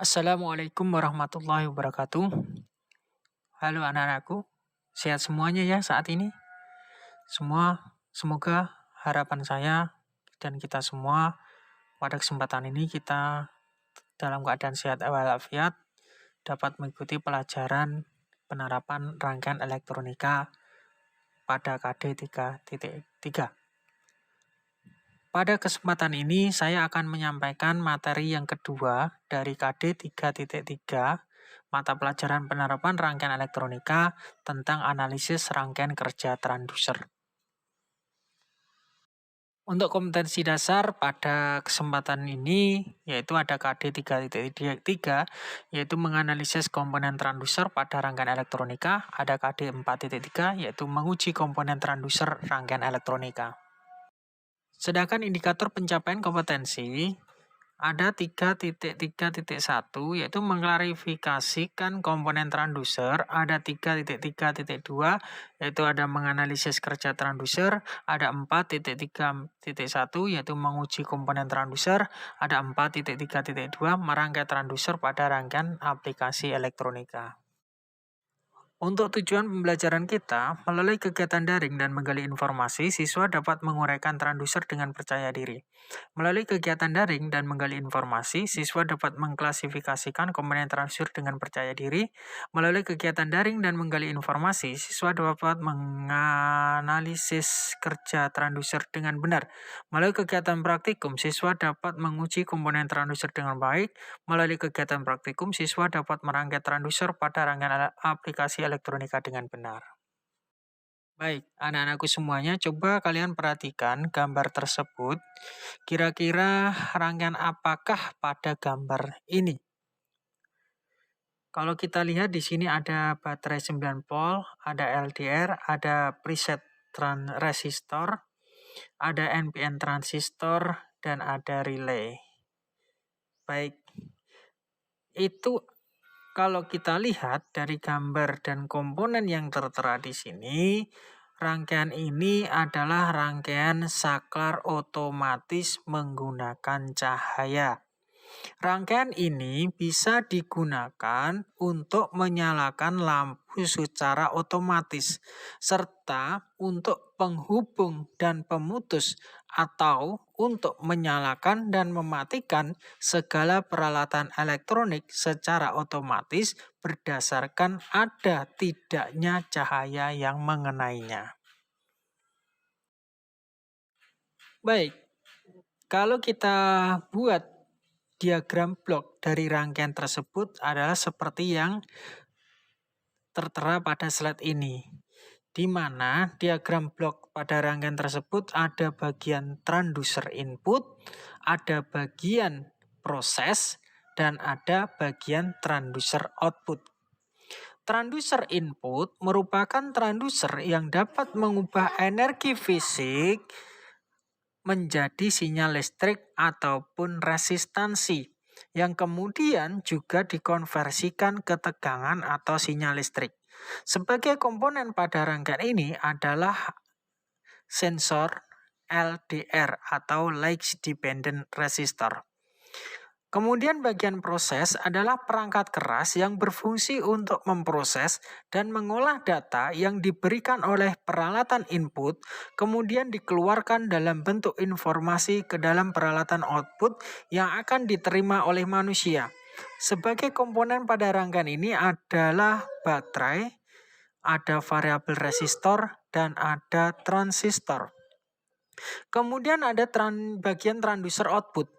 Assalamualaikum warahmatullahi wabarakatuh. Halo anak-anakku, sehat semuanya ya saat ini? Semoga harapan saya dan kita semua pada kesempatan ini kita dalam keadaan sehat walafiat dapat mengikuti pelajaran penerapan rangkaian elektronika pada KD 3.3. Pada kesempatan ini saya akan menyampaikan materi yang kedua dari KD 3.3, mata pelajaran penerapan rangkaian elektronika tentang analisis rangkaian kerja transducer. Untuk kompetensi dasar pada kesempatan ini yaitu ada KD 3.3 yaitu menganalisis komponen transducer pada rangkaian elektronika, ada KD 4.3 yaitu menguji komponen transducer rangkaian elektronika. Sedangkan indikator pencapaian kompetensi ada 3.3.1 yaitu mengklarifikasikan komponen transducer, ada 3.3.2 yaitu ada menganalisis kerja transducer, ada 4.3.1 yaitu menguji komponen transducer, ada 4.3.2 merangkai transducer pada rangkaian aplikasi elektronika. Untuk tujuan pembelajaran kita, melalui kegiatan daring dan menggali informasi, siswa dapat menguraikan transducer dengan percaya diri. Melalui kegiatan daring dan menggali informasi, siswa dapat mengklasifikasikan komponen transducer dengan percaya diri. Melalui kegiatan daring dan menggali informasi, siswa dapat menganalisis kerja transducer dengan benar. Melalui kegiatan praktikum, siswa dapat menguji komponen transducer dengan baik. Melalui kegiatan praktikum, siswa dapat merangkai transducer pada rangkaian aplikasi elektronika dengan benar. Baik, anak-anakku semuanya, coba kalian perhatikan gambar tersebut. Kira-kira rangkaian apakah pada gambar ini? Kalau kita lihat di sini ada baterai 9 volt, ada LDR, ada preset resistor, ada NPN transistor, dan ada relay. Baik, itu kalau kita lihat dari gambar dan komponen yang tertera di sini, rangkaian ini adalah rangkaian saklar otomatis menggunakan cahaya. Rangkaian ini bisa digunakan untuk menyalakan lampu secara otomatis, serta untuk penghubung dan pemutus atau untuk menyalakan dan mematikan segala peralatan elektronik secara otomatis berdasarkan ada tidaknya cahaya yang mengenainya. Baik, kalau kita buat diagram blok dari rangkaian tersebut adalah seperti yang tertera pada slide ini, di mana diagram blok pada rangkaian tersebut ada bagian transducer input, ada bagian proses, dan ada bagian transducer output. Transducer input merupakan transducer yang dapat mengubah energi fisik menjadi sinyal listrik ataupun resistansi yang kemudian juga dikonversikan ke tegangan atau sinyal listrik. Sebagai komponen pada rangkaian ini adalah sensor LDR atau Light Dependent Resistor. Kemudian bagian proses adalah perangkat keras yang berfungsi untuk memproses dan mengolah data yang diberikan oleh peralatan input, kemudian dikeluarkan dalam bentuk informasi ke dalam peralatan output yang akan diterima oleh manusia. Sebagai komponen pada rangkaian ini adalah baterai, ada variabel resistor, dan ada transistor. Kemudian ada bagian transducer output.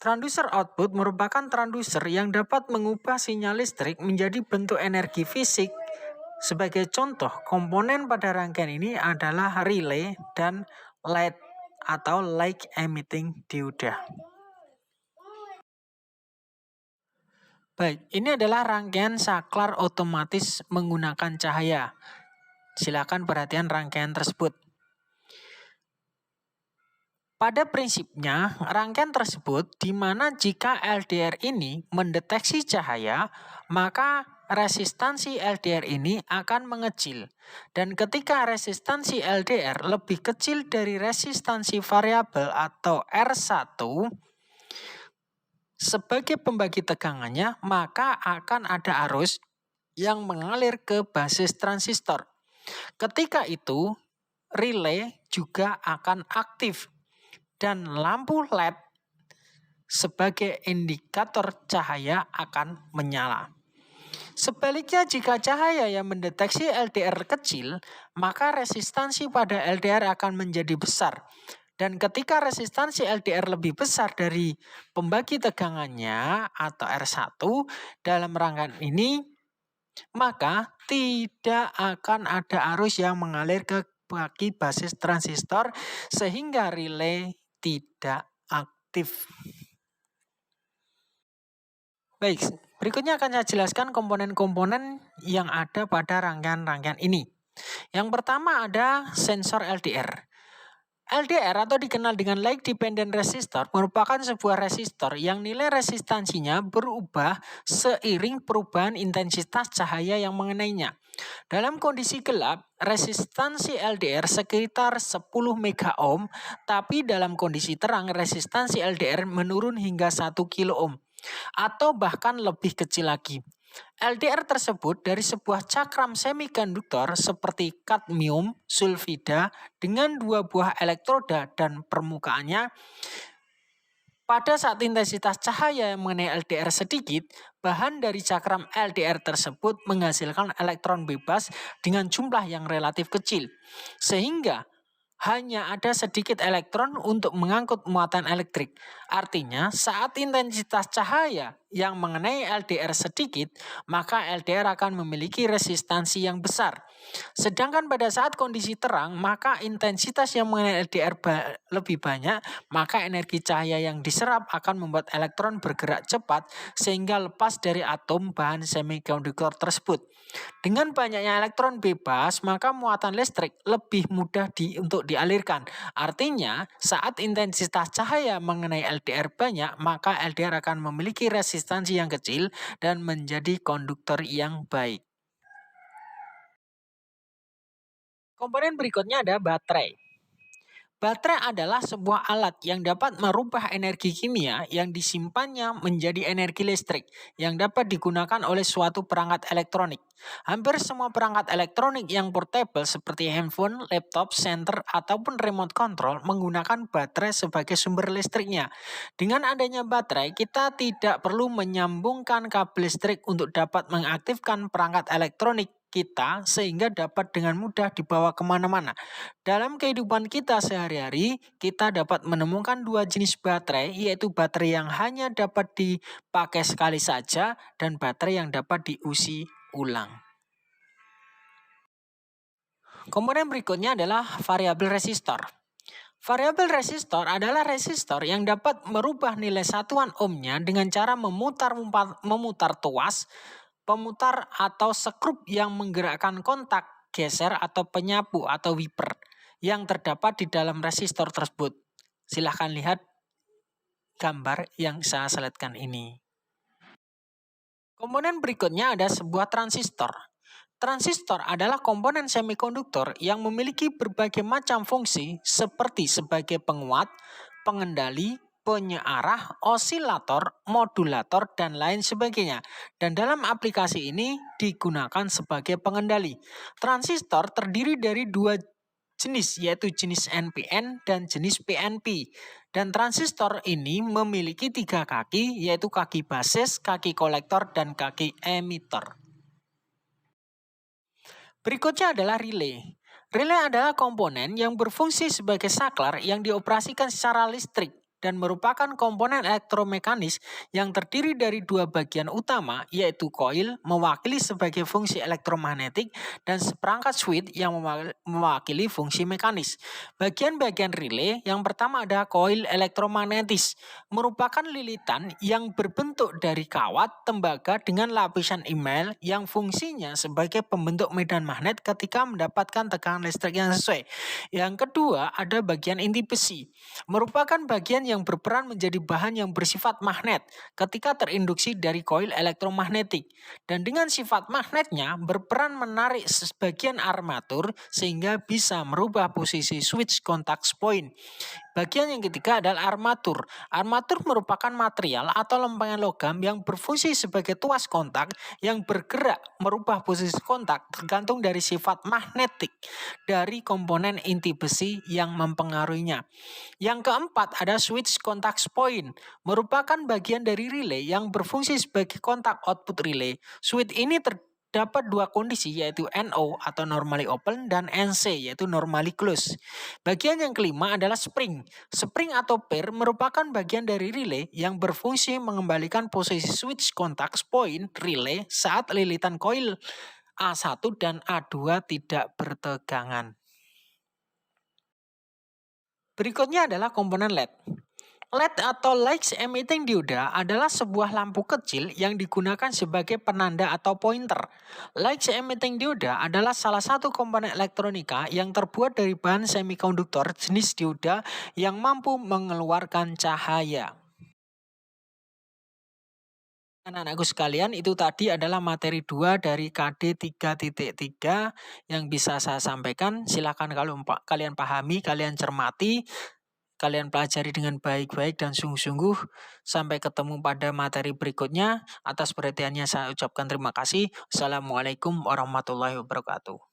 Transducer output merupakan transducer yang dapat mengubah sinyal listrik menjadi bentuk energi fisik. Sebagai contoh, komponen pada rangkaian ini adalah relay dan LED atau light emitting diode. Baik, ini adalah rangkaian saklar otomatis menggunakan cahaya. Silakan perhatian rangkaian tersebut. Pada prinsipnya, rangkaian tersebut di mana jika LDR ini mendeteksi cahaya, maka resistansi LDR ini akan mengecil. Dan ketika resistansi LDR lebih kecil dari resistansi variabel atau R1, sebagai pembagi tegangannya, maka akan ada arus yang mengalir ke basis transistor. Ketika itu, relay juga akan aktif dan lampu LED sebagai indikator cahaya akan menyala. Sebaliknya, jika cahaya yang mendeteksi LDR kecil, maka resistansi pada LDR akan menjadi besar. Dan ketika resistansi LDR lebih besar dari pembagi tegangannya atau R1 dalam rangkaian ini, maka tidak akan ada arus yang mengalir ke bagi basis transistor sehingga relay tidak aktif. Baik, berikutnya akan saya jelaskan komponen-komponen yang ada pada rangkaian-rangkaian ini. Yang pertama ada sensor LDR. LDR atau dikenal dengan Light Dependent Resistor merupakan sebuah resistor yang nilai resistansinya berubah seiring perubahan intensitas cahaya yang mengenainya. Dalam kondisi gelap, resistansi LDR sekitar 10 mega ohm, tapi dalam kondisi terang resistansi LDR menurun hingga 1 kilo ohm atau bahkan lebih kecil lagi. LDR tersebut dari sebuah cakram semikonduktor seperti kadmium sulfida dengan 2 buah elektroda dan permukaannya. Pada saat intensitas cahaya yang mengenai LDR sedikit, bahan dari cakram LDR tersebut menghasilkan elektron bebas dengan jumlah yang relatif kecil, sehingga hanya ada sedikit elektron untuk mengangkut muatan elektrik. Artinya, saat intensitas cahaya yang mengenai LDR sedikit, maka LDR akan memiliki resistansi yang besar. Sedangkan pada saat kondisi terang, maka intensitas yang mengenai LDR lebih banyak, maka energi cahaya yang diserap akan membuat elektron bergerak cepat sehingga lepas dari atom bahan semikonduktor tersebut. Dengan banyaknya elektron bebas, maka muatan listrik lebih mudah untuk dialirkan. Artinya, saat intensitas cahaya mengenai LDR banyak, maka LDR akan memiliki resistansi yang kecil dan menjadi konduktor yang baik. Komponen berikutnya ada baterai. Baterai adalah sebuah alat yang dapat merubah energi kimia yang disimpannya menjadi energi listrik yang dapat digunakan oleh suatu perangkat elektronik. Hampir semua perangkat elektronik yang portable seperti handphone, laptop, senter, ataupun remote control menggunakan baterai sebagai sumber listriknya. Dengan adanya baterai, kita tidak perlu menyambungkan kabel listrik untuk dapat mengaktifkan perangkat elektronik kita sehingga dapat dengan mudah dibawa kemana-mana. Dalam kehidupan kita sehari-hari, kita dapat menemukan 2 jenis baterai, yaitu baterai yang hanya dapat dipakai sekali saja dan baterai yang dapat diusi ulang. Komponen berikutnya adalah variabel resistor. Variabel resistor adalah resistor yang dapat merubah nilai satuan ohmnya dengan cara memutar tuas, pemutar atau skrup yang menggerakkan kontak, geser atau penyapu atau wiper yang terdapat di dalam resistor tersebut. Silahkan lihat gambar yang saya slide-kan ini. Komponen berikutnya ada sebuah transistor. Transistor adalah komponen semikonduktor yang memiliki berbagai macam fungsi seperti sebagai penguat, pengendali, penyearah, osilator, modulator, dan lain sebagainya. Dan dalam aplikasi ini digunakan sebagai pengendali. Transistor terdiri dari 2 jenis, yaitu jenis NPN dan jenis PNP. Dan transistor ini memiliki 3 kaki, yaitu kaki basis, kaki kolektor, dan kaki emitter. Berikutnya adalah relay. Relay adalah komponen yang berfungsi sebagai saklar yang dioperasikan secara listrik dan merupakan komponen elektromekanis yang terdiri dari 2 bagian utama, yaitu koil mewakili sebagai fungsi elektromagnetik dan seperangkat switch yang mewakili fungsi mekanis. Bagian-bagian relay yang pertama ada koil elektromagnetis, merupakan lilitan yang berbentuk dari kawat tembaga dengan lapisan email yang fungsinya sebagai pembentuk medan magnet ketika mendapatkan tekanan listrik yang sesuai. Yang kedua ada bagian inti besi, merupakan bagian yang yang berperan menjadi bahan yang bersifat magnet ketika terinduksi dari koil elektromagnetik. Dan dengan sifat magnetnya berperan menarik sebagian armatur sehingga bisa merubah posisi switch contact point. Bagian yang ketiga adalah armatur. Armatur merupakan material atau lempengan logam yang berfungsi sebagai tuas kontak yang bergerak merubah posisi kontak tergantung dari sifat magnetik dari komponen inti besi yang mempengaruhinya. Yang keempat ada switch contact point, merupakan bagian dari relay yang berfungsi sebagai kontak output relay. Switch ini terdapat dua kondisi yaitu NO atau normally open dan NC yaitu normally close. Bagian yang kelima adalah spring. Spring atau pair merupakan bagian dari relay yang berfungsi mengembalikan posisi switch contact point relay saat lilitan koil A1 dan A2 tidak bertegangan. Berikutnya adalah komponen LED. LED atau Light Emitting Diode adalah sebuah lampu kecil yang digunakan sebagai penanda atau pointer. Light Emitting Diode adalah salah satu komponen elektronika yang terbuat dari bahan semikonduktor jenis diode yang mampu mengeluarkan cahaya. Anak-anakku sekalian, itu tadi adalah materi 2 dari KD 3.3 yang bisa saya sampaikan. Silakan kalau kalian pahami, kalian cermati, kalian pelajari dengan baik-baik dan sungguh-sungguh. Sampai ketemu pada materi berikutnya. Atas perhatiannya saya ucapkan terima kasih. Assalamualaikum warahmatullahi wabarakatuh.